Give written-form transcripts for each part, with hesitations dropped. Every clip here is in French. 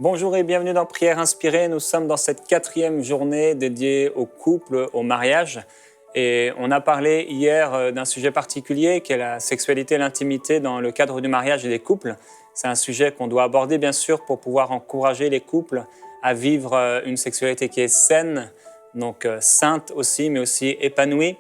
Bonjour et bienvenue dans Prière Inspirée. Nous sommes dans cette 4e journée dédiée au couple, au mariage. Et on a parlé hier d'un sujet particulier qui est la sexualité et l'intimité dans le cadre du mariage et des couples. C'est un sujet qu'on doit aborder bien sûr pour pouvoir encourager les couples à vivre une sexualité qui est saine, donc sainte aussi, mais aussi épanouie.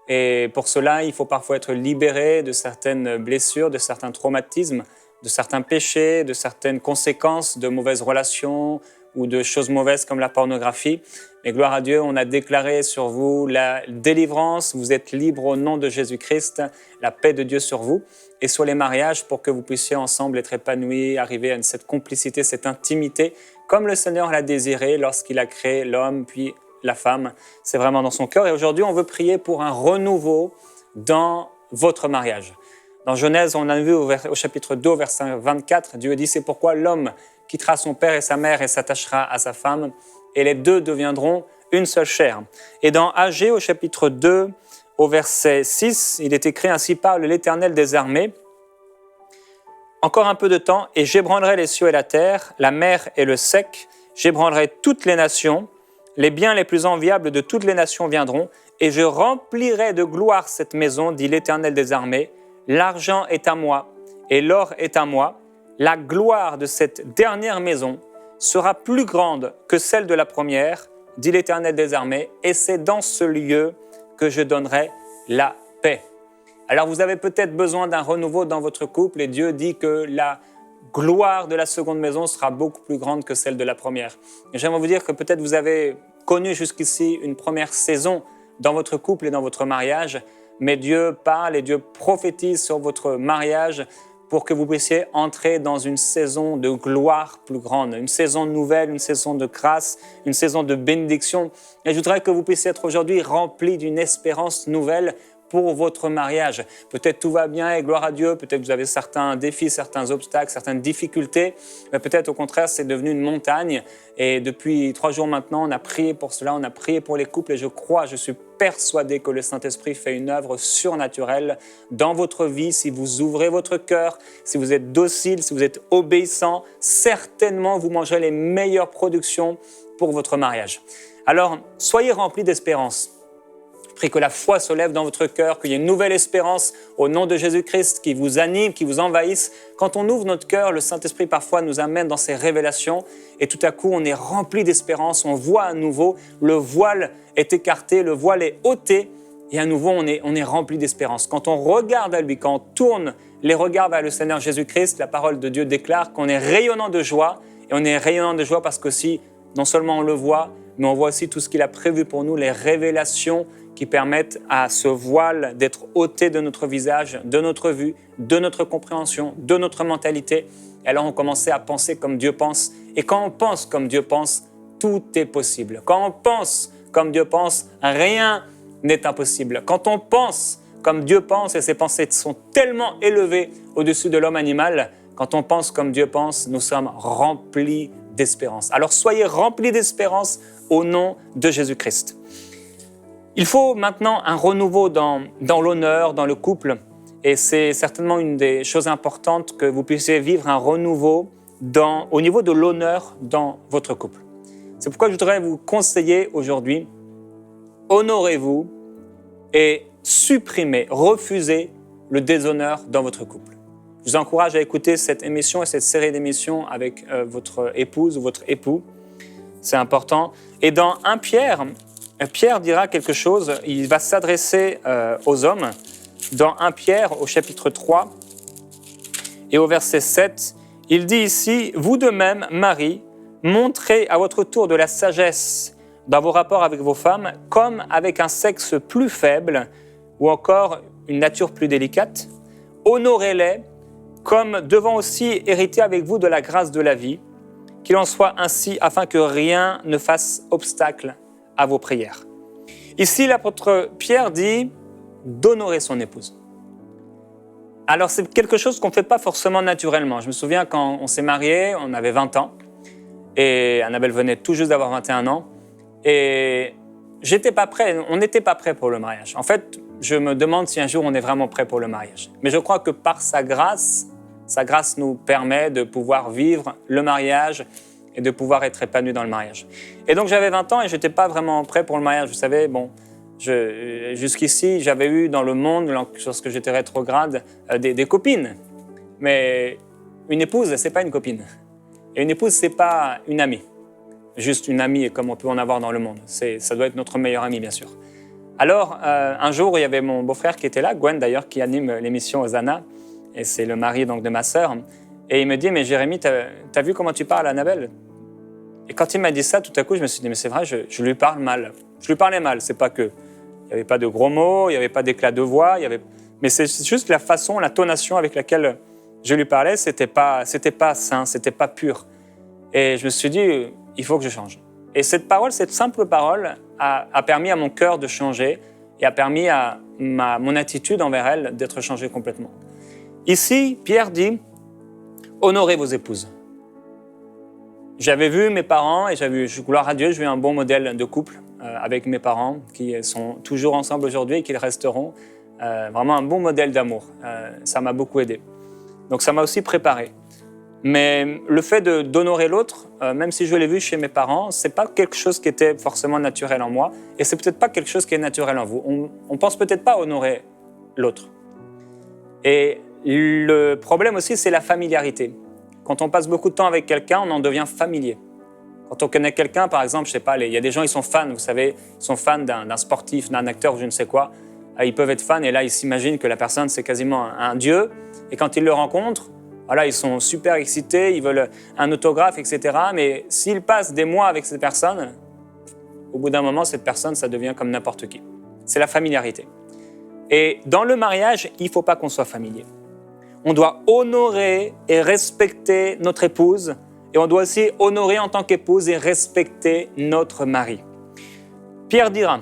Et pour cela, il faut parfois être libéré de certaines blessures, de certains traumatismes, de certains péchés, de certaines conséquences de mauvaises relations ou de choses mauvaises comme la pornographie. Mais gloire à Dieu, on a déclaré sur vous la délivrance, vous êtes libres au nom de Jésus-Christ, la paix de Dieu sur vous et sur les mariages pour que vous puissiez ensemble être épanouis, arriver à cette complicité, cette intimité, comme le Seigneur l'a désiré lorsqu'il a créé l'homme puis la femme. C'est vraiment dans son cœur. Et aujourd'hui, on veut prier pour un renouveau dans votre mariage. Dans Genèse, on a vu au chapitre 2, verset 24, Dieu dit « C'est pourquoi l'homme quittera son père et sa mère et s'attachera à sa femme, et les deux deviendront une seule chair. » Et dans Agé, au chapitre 2, au verset 6, il est écrit « Ainsi parle l'Éternel des armées. Encore un peu de temps, et j'ébranlerai les cieux et la terre, la mer et le sec, j'ébranlerai toutes les nations, les biens les plus enviables de toutes les nations viendront, et je remplirai de gloire cette maison, dit l'Éternel des armées. L'argent est à moi et l'or est à moi. La gloire de cette dernière maison sera plus grande que celle de la première, dit l'Éternel des armées, et c'est dans ce lieu que je donnerai la paix. » Alors vous avez peut-être besoin d'un renouveau dans votre couple et Dieu dit que la gloire de la seconde maison sera beaucoup plus grande que celle de la première. Et j'aimerais vous dire que peut-être vous avez connu jusqu'ici une première saison dans votre couple et dans votre mariage, mais Dieu parle et Dieu prophétise sur votre mariage pour que vous puissiez entrer dans une saison de gloire plus grande, une saison nouvelle, une saison de grâce, une saison de bénédiction. Et je voudrais que vous puissiez être aujourd'hui remplis d'une espérance nouvelle pour votre mariage. Peut-être tout va bien et gloire à Dieu, peut-être vous avez certains défis, certains obstacles, certaines difficultés, mais peut-être au contraire c'est devenu une montagne et depuis 3 jours maintenant on a prié pour cela, on a prié pour les couples et je suis persuadé que le Saint-Esprit fait une œuvre surnaturelle dans votre vie si vous ouvrez votre cœur, si vous êtes docile, si vous êtes obéissant, certainement vous mangerez les meilleures productions pour votre mariage. Alors soyez remplis d'espérance. Je prie que la foi se lève dans votre cœur, qu'il y ait une nouvelle espérance au nom de Jésus-Christ qui vous anime, qui vous envahisse. Quand on ouvre notre cœur, le Saint-Esprit parfois nous amène dans ses révélations et tout à coup on est rempli d'espérance, on voit à nouveau, le voile est écarté, le voile est ôté et à nouveau on est rempli d'espérance. Quand on regarde à lui, quand on tourne les regards vers le Seigneur Jésus-Christ, la parole de Dieu déclare qu'on est rayonnant de joie et on est rayonnant de joie parce que si non seulement on le voit, mais on voit aussi tout ce qu'il a prévu pour nous, les révélations qui permettent à ce voile d'être ôté de notre visage, de notre vue, de notre compréhension, de notre mentalité. Et alors on commençait à penser comme Dieu pense. Et quand on pense comme Dieu pense, tout est possible. Quand on pense comme Dieu pense, rien n'est impossible. Quand on pense comme Dieu pense, et ses pensées sont tellement élevées au-dessus de l'homme animal, quand on pense comme Dieu pense, nous sommes remplis d'espérance. Alors soyez remplis d'espérance au nom de Jésus-Christ. Il faut maintenant un renouveau dans l'honneur, dans le couple, et c'est certainement une des choses importantes que vous puissiez vivre un renouveau au niveau de l'honneur dans votre couple. C'est pourquoi je voudrais vous conseiller aujourd'hui, honorez-vous et supprimez, refusez le déshonneur dans votre couple. Je vous encourage à écouter cette émission et cette série d'émissions avec votre épouse ou votre époux. C'est important. Et dans 1 Pierre, Pierre dira quelque chose, il va s'adresser aux hommes. Dans 1 Pierre, au chapitre 3 et au verset 7, il dit ici « Vous de même, Marie, montrez à votre tour de la sagesse dans vos rapports avec vos femmes, comme avec un sexe plus faible ou encore une nature plus délicate. Honorez-les comme devant aussi hériter avec vous de la grâce de la vie, qu'il en soit ainsi afin que rien ne fasse obstacle à vos prières. » Ici, l'apôtre Pierre dit d'honorer son épouse. Alors, c'est quelque chose qu'on ne fait pas forcément naturellement. Je me souviens quand on s'est mariés, on avait 20 ans et Annabelle venait tout juste d'avoir 21 ans et j'étais pas prêt, on n'était pas prêt pour le mariage. En fait, je me demande si un jour on est vraiment prêt pour le mariage. Mais je crois que par sa grâce nous permet de pouvoir vivre le mariage et de pouvoir être épanoui dans le mariage. Et donc j'avais 20 ans et je n'étais pas vraiment prêt pour le mariage. Vous savez, bon, jusqu'ici, j'avais eu dans le monde, lorsque j'étais rétrograde, des copines. Mais une épouse, ce n'est pas une copine. Et une épouse, ce n'est pas une amie. Juste une amie, comme on peut en avoir dans le monde. Ça doit être notre meilleure amie, bien sûr. Alors, un jour, il y avait mon beau-frère qui était là, Gwen d'ailleurs, qui anime l'émission Hosanna, et c'est le mari donc, de ma sœur. Et il me dit, mais Jérémy, t'as vu comment tu parles à Annabelle? Et quand il m'a dit ça, tout à coup, je me suis dit, mais c'est vrai, je lui parle mal. Je lui parlais mal, c'est pas que. Il n'y avait pas de gros mots, il n'y avait pas d'éclat de voix, mais c'est juste la façon, la tonation avec laquelle je lui parlais, c'était pas sain, c'était pas pur. Et je me suis dit, il faut que je change. Et cette simple parole, a permis à mon cœur de changer et a permis à mon attitude envers elle d'être changée complètement. Ici, Pierre dit, honorez vos épouses. J'avais vu mes parents et gloire à Dieu, j'ai eu un bon modèle de couple avec mes parents qui sont toujours ensemble aujourd'hui et qui le resteront. Vraiment un bon modèle d'amour. Ça m'a beaucoup aidé. Donc ça m'a aussi préparé. Mais le fait d'honorer l'autre, même si je l'ai vu chez mes parents, ce n'est pas quelque chose qui était forcément naturel en moi et ce n'est peut-être pas quelque chose qui est naturel en vous. On ne pense peut-être pas honorer l'autre. Et le problème aussi, c'est la familiarité. Quand on passe beaucoup de temps avec quelqu'un, on en devient familier. Quand on connaît quelqu'un, par exemple, je sais pas, il y a des gens, ils sont fans, vous savez, ils sont fans d'un sportif, d'un acteur, je ne sais quoi. Ils peuvent être fans et là, ils s'imaginent que la personne, c'est quasiment un dieu. Et quand ils le rencontrent, voilà, ils sont super excités, ils veulent un autographe, etc. Mais s'ils passent des mois avec cette personne, au bout d'un moment, cette personne, ça devient comme n'importe qui. C'est la familiarité. Et dans le mariage, il ne faut pas qu'on soit familier. On doit honorer et respecter notre épouse et on doit aussi honorer en tant qu'épouse et respecter notre mari. Pierre dira,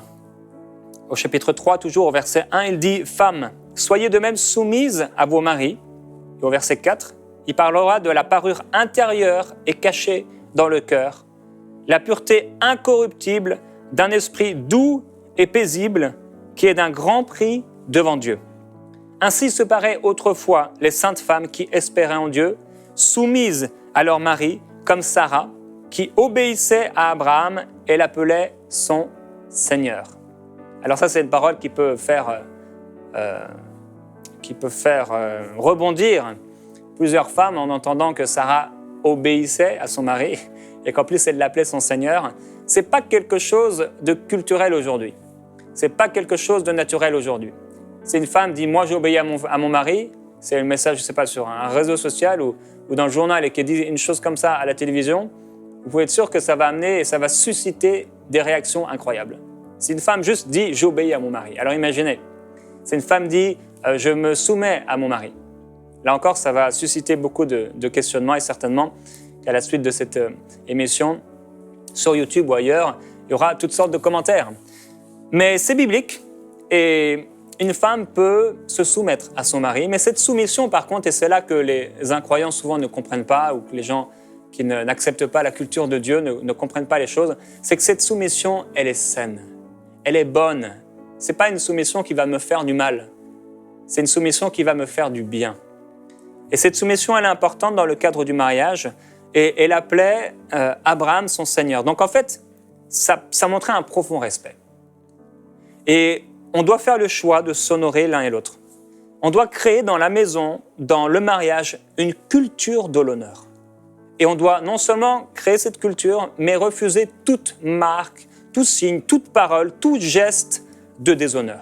au chapitre 3, toujours au verset 1, il dit « Femmes, soyez de même soumises à vos maris ». Et au verset 4, il parlera de la parure intérieure et cachée dans le cœur, la pureté incorruptible d'un esprit doux et paisible qui est d'un grand prix devant Dieu. Ainsi se paraient autrefois les saintes femmes qui espéraient en Dieu, soumises à leur mari, comme Sarah, qui obéissait à Abraham et l'appelait son Seigneur. Alors ça, c'est une parole qui peut faire rebondir plusieurs femmes en entendant que Sarah obéissait à son mari et qu'en plus elle l'appelait son Seigneur. C'est pas quelque chose de culturel aujourd'hui. C'est pas quelque chose de naturel aujourd'hui. Si une femme dit « moi j'obéis à mon mari », c'est le message, je ne sais pas, sur un réseau social ou dans le journal et qu'elle dit une chose comme ça à la télévision, vous pouvez être sûr que ça va amener et ça va susciter des réactions incroyables. Si une femme juste dit « j'obéis à mon mari », alors imaginez, si une femme dit « je me soumets à mon mari », là encore, ça va susciter beaucoup de questionnements et certainement qu'à la suite de cette émission, sur YouTube ou ailleurs, il y aura toutes sortes de commentaires. Mais c'est biblique et une femme peut se soumettre à son mari, mais cette soumission, par contre, et c'est là que les incroyants souvent ne comprennent pas, ou que les gens qui n'acceptent pas la culture de Dieu ne comprennent pas les choses, c'est que cette soumission, elle est saine, elle est bonne. Ce n'est pas une soumission qui va me faire du mal, c'est une soumission qui va me faire du bien. Et cette soumission, elle est importante dans le cadre du mariage, et elle appelait Abraham son Seigneur. Donc en fait, ça montrait un profond respect. Et on doit faire le choix de s'honorer l'un et l'autre. On doit créer dans la maison, dans le mariage, une culture de l'honneur. Et on doit non seulement créer cette culture, mais refuser toute marque, tout signe, toute parole, tout geste de déshonneur.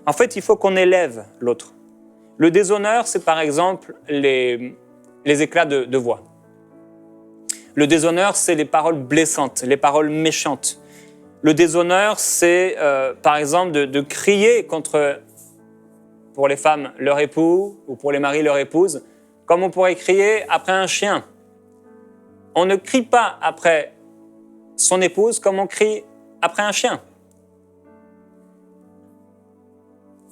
En fait, il faut qu'on élève l'autre. Le déshonneur, c'est par exemple les éclats de voix. Le déshonneur, c'est les paroles blessantes, les paroles méchantes. Le déshonneur, c'est par exemple de crier contre, pour les femmes, leur époux, ou pour les maris, leur épouse, comme on pourrait crier après un chien. On ne crie pas après son épouse comme on crie après un chien.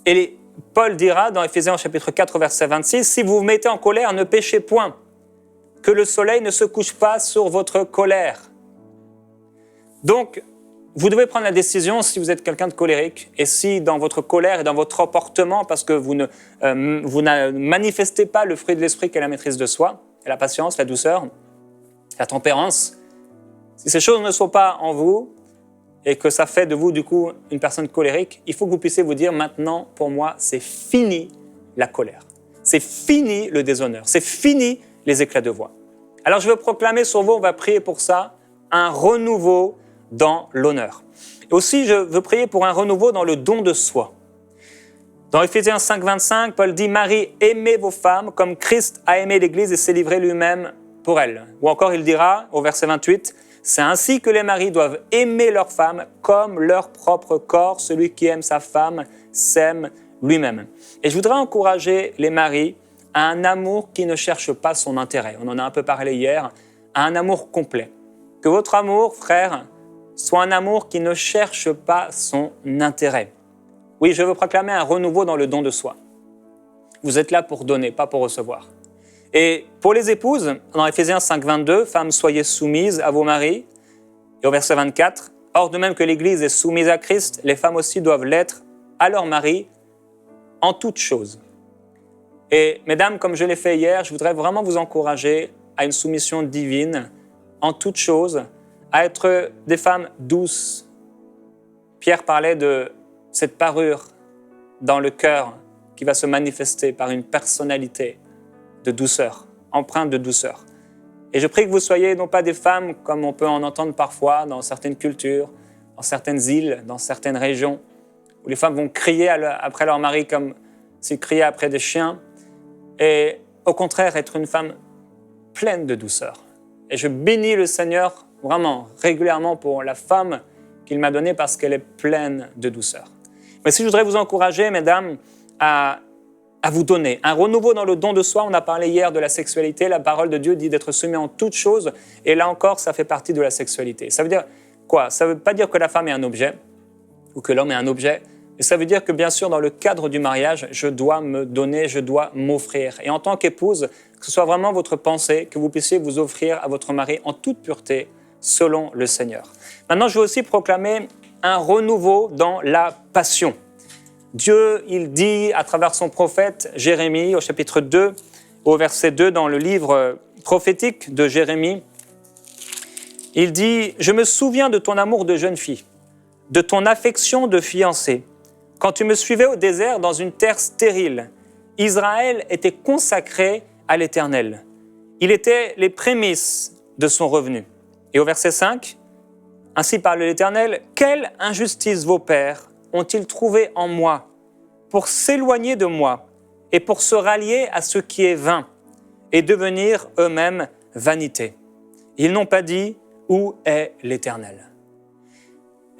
Et Paul dira dans Éphésiens chapitre 4, verset 26, « Si vous vous mettez en colère, ne péchez point, que le soleil ne se couche pas sur votre colère. » Donc, vous devez prendre la décision si vous êtes quelqu'un de colérique et si dans votre colère et dans votre comportement, parce que vous ne manifestez pas le fruit de l'esprit qui est la maîtrise de soi, et la patience, la douceur, la tempérance. Si ces choses ne sont pas en vous et que ça fait de vous, du coup, une personne colérique, il faut que vous puissiez vous dire maintenant, pour moi, c'est fini la colère. C'est fini le déshonneur. C'est fini les éclats de voix. Alors, je veux proclamer sur vous, on va prier pour ça, un renouveau dans l'honneur. Et aussi, je veux prier pour un renouveau dans le don de soi. Dans Éphésiens 5, 25, Paul dit « Marie, aimez vos femmes comme Christ a aimé l'Église et s'est livré lui-même pour elle. » Ou encore, il dira au verset 28, « C'est ainsi que les maris doivent aimer leurs femmes comme leur propre corps. Celui qui aime sa femme s'aime lui-même. » Et je voudrais encourager les maris à un amour qui ne cherche pas son intérêt. On en a un peu parlé hier, à un amour complet. Que votre amour, frère, soit un amour qui ne cherche pas son intérêt. Oui, je veux proclamer un renouveau dans le don de soi. Vous êtes là pour donner, pas pour recevoir. Et pour les épouses, dans Éphésiens 5, 22, « Femmes, soyez soumises à vos maris. » Et au verset 24, « Or, de même que l'Église est soumise à Christ, les femmes aussi doivent l'être à leur mari en toutes choses. » Et mesdames, comme je l'ai fait hier, je voudrais vraiment vous encourager à une soumission divine en toutes choses, à être des femmes douces. Pierre parlait de cette parure dans le cœur qui va se manifester par une personnalité de douceur, empreinte de douceur. Et je prie que vous soyez non pas des femmes comme on peut en entendre parfois dans certaines cultures, dans certaines îles, dans certaines régions, où les femmes vont crier après leur mari comme s'ils criaient après des chiens, et au contraire être une femme pleine de douceur. Et je bénis le Seigneur vraiment régulièrement pour la femme qu'il m'a donnée parce qu'elle est pleine de douceur. Mais si je voudrais vous encourager, mesdames, à vous donner un renouveau dans le don de soi. On a parlé hier de la sexualité. La parole de Dieu dit d'être soumis en toutes choses. Et là encore, ça fait partie de la sexualité. Ça veut dire quoi? Ça ne veut pas dire que la femme est un objet ou que l'homme est un objet. Mais ça veut dire que, bien sûr, dans le cadre du mariage, je dois me donner, je dois m'offrir. Et en tant qu'épouse, que ce soit vraiment votre pensée, que vous puissiez vous offrir à votre mari en toute pureté, selon le Seigneur. Maintenant, je veux aussi proclamer un renouveau dans la passion. Dieu, il dit à travers son prophète Jérémie, au chapitre 2, au verset 2, dans le livre prophétique de Jérémie, il dit « Je me souviens de ton amour de jeune fille, de ton affection de fiancée. Quand tu me suivais au désert dans une terre stérile, Israël était consacré à l'Éternel. Il était les prémices de son revenu. » Et au verset 5, « Ainsi parle l'Éternel, quelle injustice vos pères ont-ils trouvé en moi pour s'éloigner de moi et pour se rallier à ce qui est vain et devenir eux-mêmes vanité. Ils n'ont pas dit « Où est l'Éternel ?»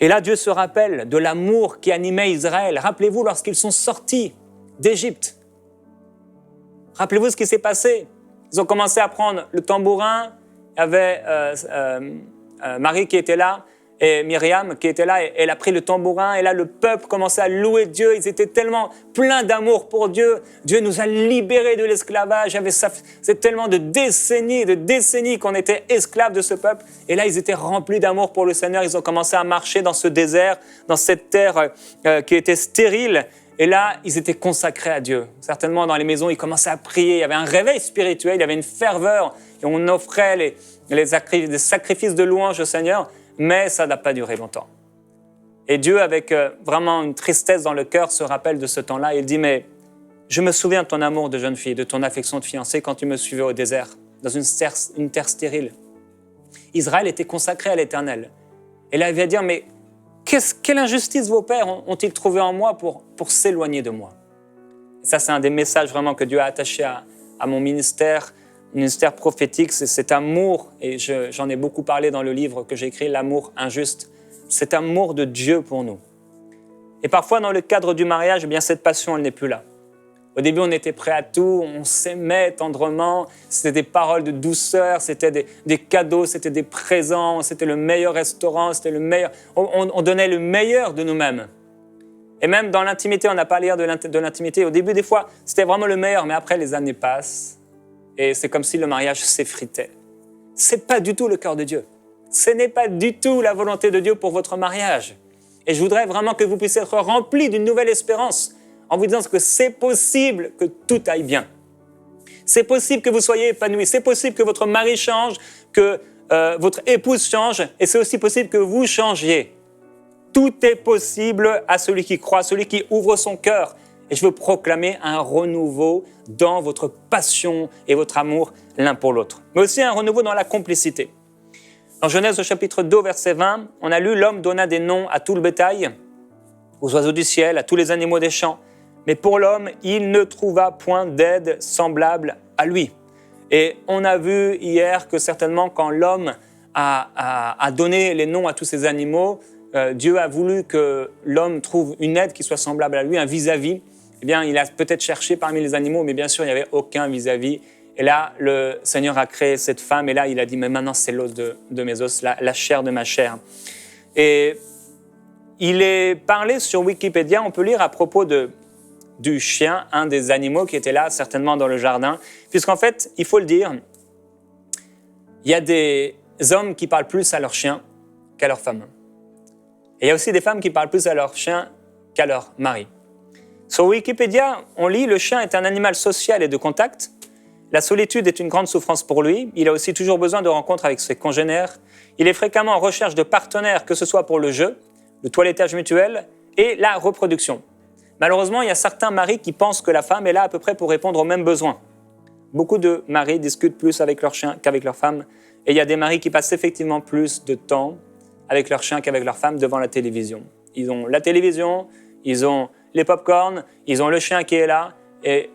Et là, Dieu se rappelle de l'amour qui animait Israël. Rappelez-vous lorsqu'ils sont sortis d'Égypte. Rappelez-vous ce qui s'est passé. Ils ont commencé à prendre le tambourin. Il y avait Marie qui était là et Myriam qui était là. Et elle a pris le tambourin. Et là, le peuple commençait à louer Dieu. Ils étaient tellement pleins d'amour pour Dieu. Dieu nous a libérés de l'esclavage. C'est tellement de décennies qu'on était esclaves de ce peuple. Et là, ils étaient remplis d'amour pour le Seigneur. Ils ont commencé à marcher dans ce désert, dans cette terre qui était stérile. Et là, ils étaient consacrés à Dieu. Certainement, dans les maisons, ils commençaient à prier. Il y avait un réveil spirituel, il y avait une ferveur. Et on offrait des sacrifices de louange au Seigneur. Mais ça n'a pas duré longtemps. Et Dieu, avec vraiment une tristesse dans le cœur, se rappelle de ce temps-là. Il dit, mais je me souviens de ton amour de jeune fille, de ton affection de fiancée quand tu me suivais au désert, dans une terre stérile. Israël était consacré à l'Éternel. Et là, il vient dire, mais quelle injustice vos pères ont-ils trouvé en moi pour s'éloigner de moi? Et ça, c'est un des messages vraiment que Dieu a attaché à mon ministère prophétique, c'est cet amour, et j'en ai beaucoup parlé dans le livre que j'ai écrit, L'amour injuste, cet amour de Dieu pour nous. Et parfois, dans le cadre du mariage, eh bien, cette passion, elle n'est plus là. Au début, on était prêt à tout, on s'aimait tendrement, c'était des paroles de douceur, c'était des cadeaux, c'était des présents, c'était le meilleur restaurant, c'était le meilleur. On donnait le meilleur de nous-mêmes. Et même dans l'intimité, on a parlé hier de l'intimité. Au début, des fois, c'était vraiment le meilleur, mais après, les années passent. Et c'est comme si le mariage s'effritait. Ce n'est pas du tout le cœur de Dieu. Ce n'est pas du tout la volonté de Dieu pour votre mariage. Et je voudrais vraiment que vous puissiez être remplis d'une nouvelle espérance en vous disant que c'est possible que tout aille bien. C'est possible que vous soyez épanoui. C'est possible que votre mari change, que votre épouse change. Et c'est aussi possible que vous changiez. Tout est possible à celui qui croit, à celui qui ouvre son cœur. Et je veux proclamer un renouveau dans votre passion et votre amour l'un pour l'autre. Mais aussi un renouveau dans la complicité. Dans Genèse au chapitre 2, verset 20, on a lu « L'homme donna des noms à tout le bétail, aux oiseaux du ciel, à tous les animaux des champs. Mais pour l'homme, il ne trouva point d'aide semblable à lui. » Et on a vu hier que certainement quand l'homme a donné les noms à tous ces animaux, Dieu a voulu que l'homme trouve une aide qui soit semblable à lui, un vis-à-vis. Eh bien, il a peut-être cherché parmi les animaux, mais bien sûr, il n'y avait aucun vis-à-vis. Et là, le Seigneur a créé cette femme, et là, il a dit, mais maintenant, c'est l'os de mes os, la chair de ma chair. Et il est parlé sur Wikipédia, on peut lire à propos du chien, un des animaux qui était là, certainement dans le jardin, puisqu'en fait, il faut le dire, il y a des hommes qui parlent plus à leur chien qu'à leur femme. Et il y a aussi des femmes qui parlent plus à leur chien qu'à leur mari. Sur Wikipédia, on lit « Le chien est un animal social et de contact. La solitude est une grande souffrance pour lui. Il a aussi toujours besoin de rencontres avec ses congénères. Il est fréquemment en recherche de partenaires, que ce soit pour le jeu, le toilettage mutuel et la reproduction. Malheureusement, il y a certains maris qui pensent que la femme est là à peu près pour répondre aux mêmes besoins. Beaucoup de maris discutent plus avec leur chien qu'avec leur femme. Et il y a des maris qui passent effectivement plus de temps avec leur chien qu'avec leur femme devant la télévision. Ils ont la télévision, ils ont les pop-corns, ils ont le chien qui est là et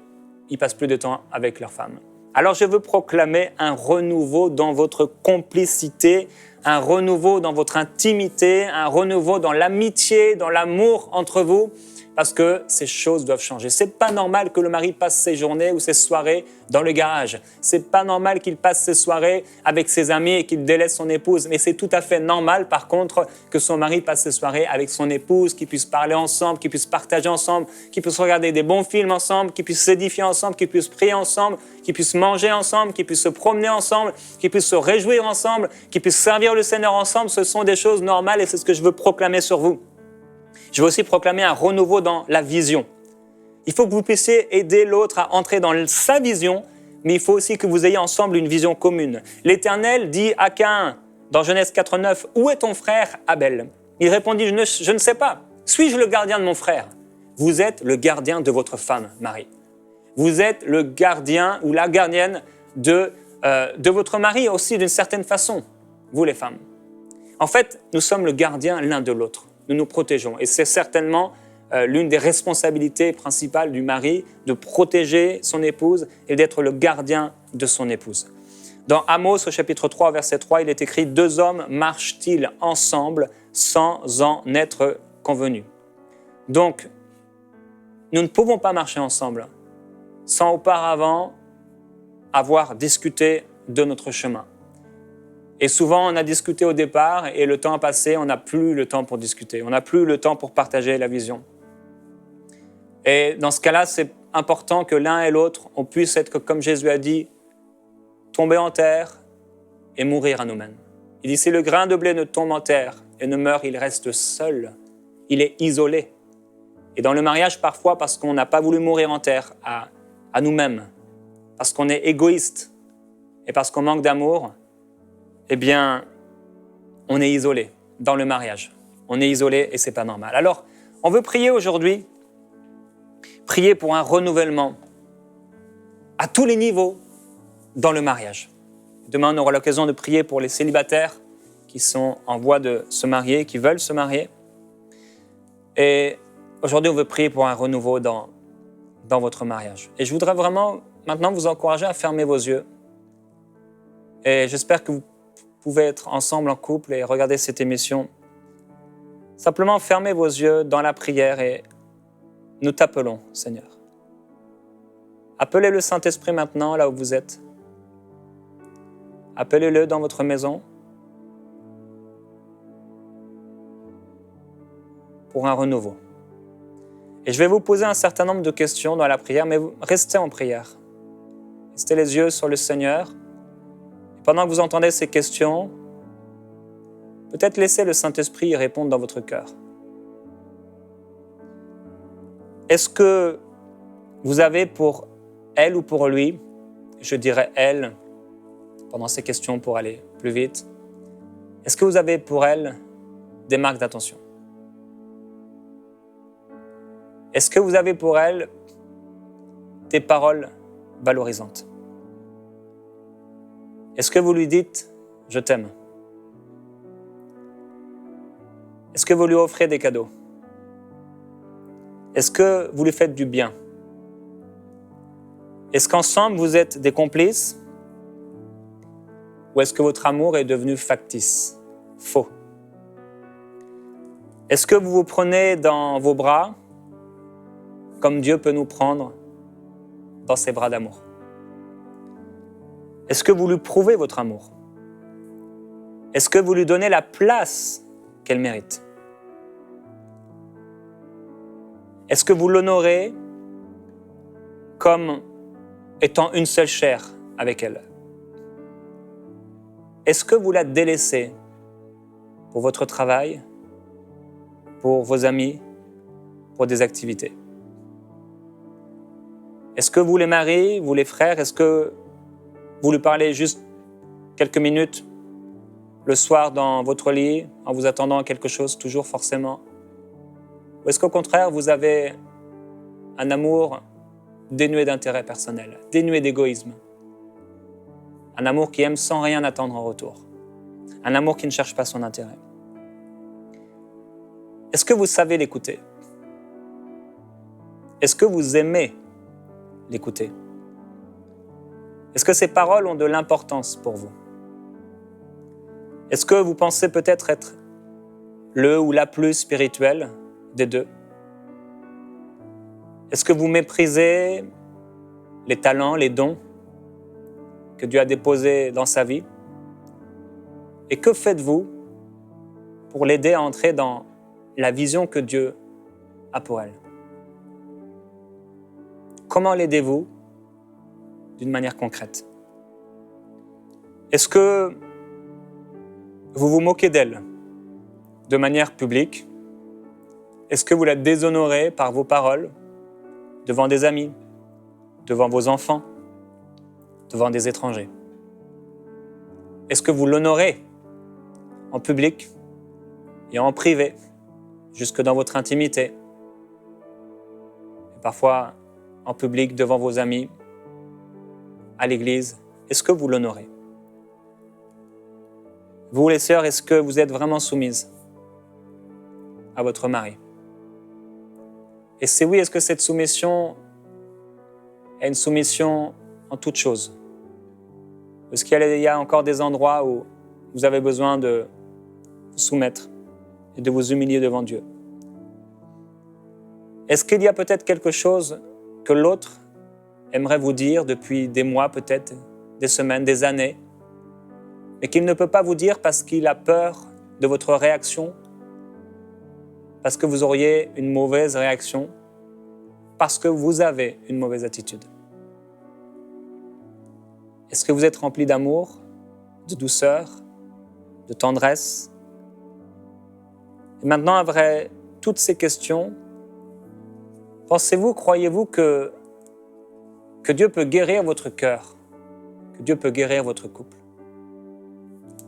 ils passent plus de temps avec leur femme. Alors je veux proclamer un renouveau dans votre complicité, un renouveau dans votre intimité, un renouveau dans l'amitié, dans l'amour entre vous, parce que ces choses doivent changer. C'est pas normal que le mari passe ses journées ou ses soirées dans le garage. C'est pas normal qu'il passe ses soirées avec ses amis et qu'il délaisse son épouse. Mais c'est tout à fait normal, par contre, que son mari passe ses soirées avec son épouse, qu'ils puissent parler ensemble, qu'ils puissent partager ensemble, qu'ils puissent regarder des bons films ensemble, qu'ils puissent s'édifier ensemble, qu'ils puissent prier ensemble, qu'ils puissent manger ensemble, qu'ils puissent se promener ensemble, qu'ils puissent se réjouir ensemble, qu'ils puissent servir le Seigneur ensemble. Ce sont des choses normales et c'est ce que je veux proclamer sur vous. Je veux aussi proclamer un renouveau dans la vision. Il faut que vous puissiez aider l'autre à entrer dans sa vision, mais il faut aussi que vous ayez ensemble une vision commune. L'Éternel dit à Caïn, dans Genèse 4:9, « Où est ton frère Abel ?» Il répondit, je ne sais pas. Suis-je le gardien de mon frère ? Vous êtes le gardien de votre femme, Marie. Vous êtes le gardien ou la gardienne de votre mari aussi d'une certaine façon, vous les femmes. En fait, nous sommes le gardien l'un de l'autre. Nous nous protégeons. Et c'est certainement l'une des responsabilités principales du mari de protéger son épouse et d'être le gardien de son épouse. Dans Amos, au chapitre 3, verset 3, il est écrit « Deux hommes marchent-ils ensemble sans en être convenus ?» Donc, nous ne pouvons pas marcher ensemble sans auparavant avoir discuté de notre chemin. Et souvent, on a discuté au départ et le temps a passé, on n'a plus le temps pour discuter. On n'a plus le temps pour partager la vision. Et dans ce cas-là, c'est important que l'un et l'autre, on puisse être, comme Jésus a dit, tomber en terre et mourir à nous-mêmes. Il dit, si le grain de blé ne tombe en terre et ne meurt, il reste seul. Il est isolé. Et dans le mariage, parfois, parce qu'on n'a pas voulu mourir en terre à nous-mêmes, parce qu'on est égoïste et parce qu'on manque d'amour, eh bien, on est isolé dans le mariage. On est isolé et ce n'est pas normal. Alors, on veut prier aujourd'hui, prier pour un renouvellement à tous les niveaux dans le mariage. Demain, on aura l'occasion de prier pour les célibataires qui sont en voie de se marier, qui veulent se marier. Et aujourd'hui, on veut prier pour un renouveau dans votre mariage. Et je voudrais vraiment maintenant vous encourager à fermer vos yeux. Et j'espère que vous pouvez être ensemble en couple et regarder cette émission. Simplement fermez vos yeux dans la prière et nous t'appelons, Seigneur. Appelez le Saint-Esprit maintenant, là où vous êtes. Appelez-le dans votre maison pour un renouveau. Et je vais vous poser un certain nombre de questions dans la prière, mais restez en prière. Restez les yeux sur le Seigneur. Pendant que vous entendez ces questions, peut-être laissez le Saint-Esprit y répondre dans votre cœur. Est-ce que vous avez pour elle ou pour lui je dirais elle, pendant ces questions pour aller plus vite. Est-ce que vous avez pour elle des marques d'attention? Est-ce que vous avez pour elle des paroles valorisantes? Est-ce que vous lui dites « je t'aime » ? Est-ce que vous lui offrez des cadeaux? Est-ce que vous lui faites du bien? Est-ce qu'ensemble vous êtes des complices? Ou est-ce que votre amour est devenu factice, faux? Est-ce que vous vous prenez dans vos bras comme Dieu peut nous prendre dans ses bras d'amour? Est-ce que vous lui prouvez votre amour? Est-ce que vous lui donnez la place qu'elle mérite? Est-ce que vous l'honorez comme étant une seule chair avec elle? Est-ce que vous la délaissez pour votre travail, pour vos amis, pour des activités? Est-ce que vous les maris, vous les frères, est-ce que vous lui parlez juste quelques minutes le soir dans votre lit en vous attendant à quelque chose toujours forcément? Ou est-ce qu'au contraire vous avez un amour dénué d'intérêt personnel, dénué d'égoïsme? Un amour qui aime sans rien attendre en retour. Un amour qui ne cherche pas son intérêt. Est-ce que vous savez l'écouter? Est-ce que vous aimez l'écouter? Est-ce que ces paroles ont de l'importance pour vous? Est-ce que vous pensez peut-être être le ou la plus spirituelle des deux? Est-ce que vous méprisez les talents, les dons que Dieu a déposés dans sa vie? Et que faites-vous pour l'aider à entrer dans la vision que Dieu a pour elle? Comment l'aidez-vous d'une manière concrète? Est-ce que vous vous moquez d'elle de manière publique? Est-ce que vous la déshonorez par vos paroles devant des amis, devant vos enfants, devant des étrangers? Est-ce que vous l'honorez en public et en privé, jusque dans votre intimité, et parfois en public devant vos amis, à l'église? Est-ce que vous l'honorez? Vous, les sœurs, est-ce que vous êtes vraiment soumises à votre mari? Et si oui, est-ce que cette soumission est une soumission en toutes choses? Est-ce qu'il y a encore des endroits où vous avez besoin de vous soumettre et de vous humilier devant Dieu? Est-ce qu'il y a peut-être quelque chose que l'autre aimerait vous dire depuis des mois, peut-être des semaines, des années, mais qu'il ne peut pas vous dire parce qu'il a peur de votre réaction, parce que vous auriez une mauvaise réaction, parce que vous avez une mauvaise attitude? Est-ce que vous êtes rempli d'amour, de douceur, de tendresse? Et maintenant, après toutes ces questions, pensez-vous, croyez-vous que Dieu peut guérir votre cœur, que Dieu peut guérir votre couple?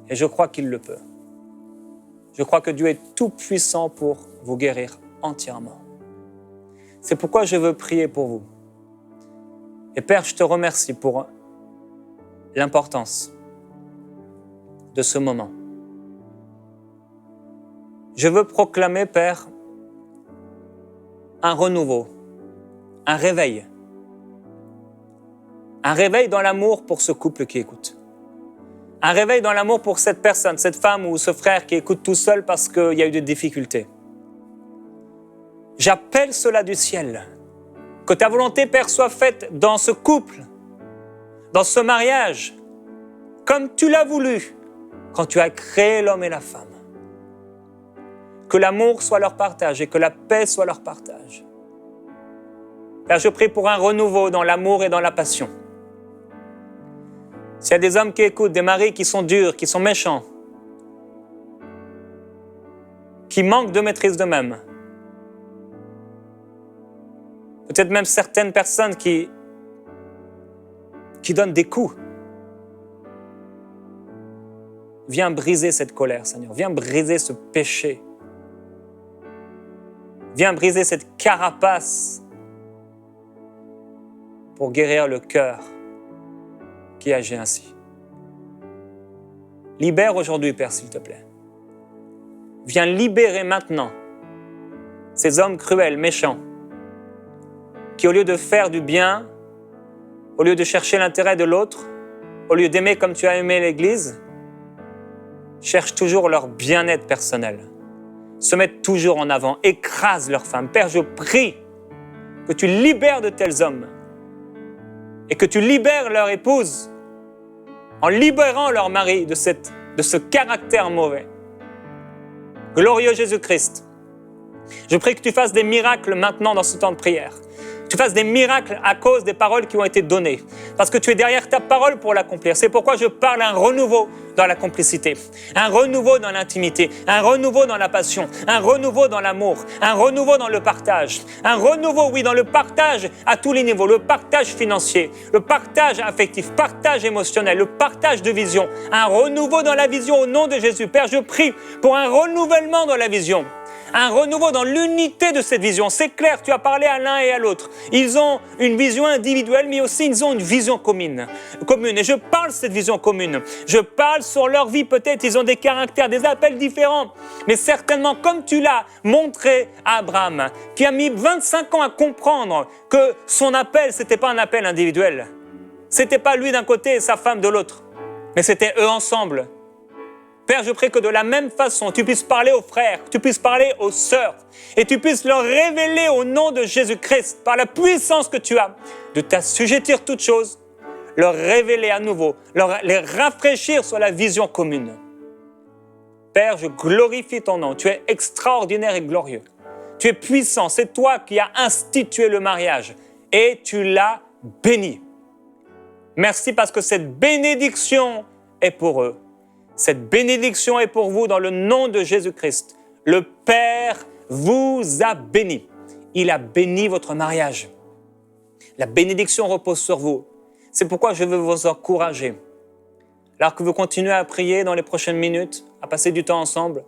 Et je crois qu'il le peut. Je crois que Dieu est tout puissant pour vous guérir entièrement. C'est pourquoi je veux prier pour vous. Et Père, je te remercie pour l'importance de ce moment. Je veux proclamer, Père, un renouveau, un réveil dans l'amour pour ce couple qui écoute. Un réveil dans l'amour pour cette personne, cette femme ou ce frère qui écoute tout seul parce qu'il y a eu des difficultés. J'appelle cela du ciel. Que ta volonté, Père, soit faite dans ce couple, dans ce mariage, comme tu l'as voulu quand tu as créé l'homme et la femme. Que l'amour soit leur partage et que la paix soit leur partage. Père, je prie pour un renouveau dans l'amour et dans la passion. S'il y a des hommes qui écoutent, des maris qui sont durs, qui sont méchants, qui manquent de maîtrise d'eux-mêmes, peut-être même certaines personnes qui qui donne des coups. Viens briser cette colère, Seigneur. Viens briser ce péché. Viens briser cette carapace pour guérir le cœur qui agit ainsi. Libère aujourd'hui, Père, s'il te plaît. Viens libérer maintenant ces hommes cruels, méchants, qui au lieu de faire du bien, au lieu de chercher l'intérêt de l'autre, au lieu d'aimer comme tu as aimé l'Église, cherchent toujours leur bien-être personnel, se mettent toujours en avant, écrasent leurs femmes. Père, je prie que tu libères de tels hommes et que tu libères leur épouse en libérant leur mari de ce caractère mauvais. Glorieux Jésus-Christ, je prie que tu fasses des miracles maintenant dans ce temps de prière. Tu fasses des miracles à cause des paroles qui ont été données. Parce que tu es derrière ta parole pour l'accomplir. C'est pourquoi je parle un renouveau dans la complicité, un renouveau dans l'intimité, un renouveau dans la passion, un renouveau dans l'amour, un renouveau dans le partage, un renouveau, oui, dans le partage à tous les niveaux, le partage financier, le partage affectif, partage émotionnel, le partage de vision, un renouveau dans la vision au nom de Jésus. Père, je prie pour un renouvellement dans la vision. Un renouveau dans l'unité de cette vision. C'est clair, tu as parlé à l'un et à l'autre. Ils ont une vision individuelle, mais aussi ils ont une vision commune. Et je parle de cette vision commune. Je parle sur leur vie, peut-être ils ont des caractères, des appels différents. Mais certainement, comme tu l'as montré à Abraham, qui a mis 25 ans à comprendre que son appel, ce n'était pas un appel individuel. Ce n'était pas lui d'un côté et sa femme de l'autre. Mais c'était eux ensemble. Père, je prie que de la même façon, tu puisses parler aux frères, tu puisses parler aux sœurs et tu puisses leur révéler au nom de Jésus-Christ, par la puissance que tu as, de t'assujettir toutes choses, leur révéler à nouveau, les rafraîchir sur la vision commune. Père, je glorifie ton nom. Tu es extraordinaire et glorieux. Tu es puissant. C'est toi qui as institué le mariage et tu l'as béni. Merci parce que cette bénédiction est pour eux. Cette bénédiction est pour vous dans le nom de Jésus-Christ. Le Père vous a béni. Il a béni votre mariage. La bénédiction repose sur vous. C'est pourquoi je veux vous encourager. Alors que vous continuez à prier dans les prochaines minutes, à passer du temps ensemble,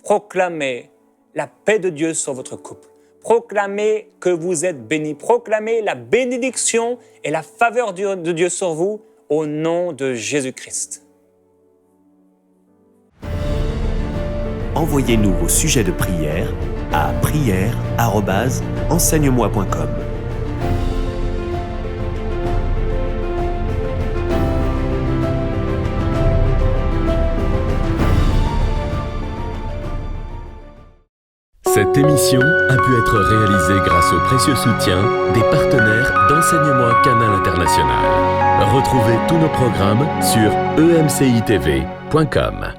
proclamez la paix de Dieu sur votre couple. Proclamez que vous êtes bénis. Proclamez la bénédiction et la faveur de Dieu sur vous au nom de Jésus-Christ. Envoyez-nous vos sujets de prière à prière@enseigne-moi.com. Cette émission a pu être réalisée grâce au précieux soutien des partenaires d'Enseigne-moi Canal International. Retrouvez tous nos programmes sur emcitv.com.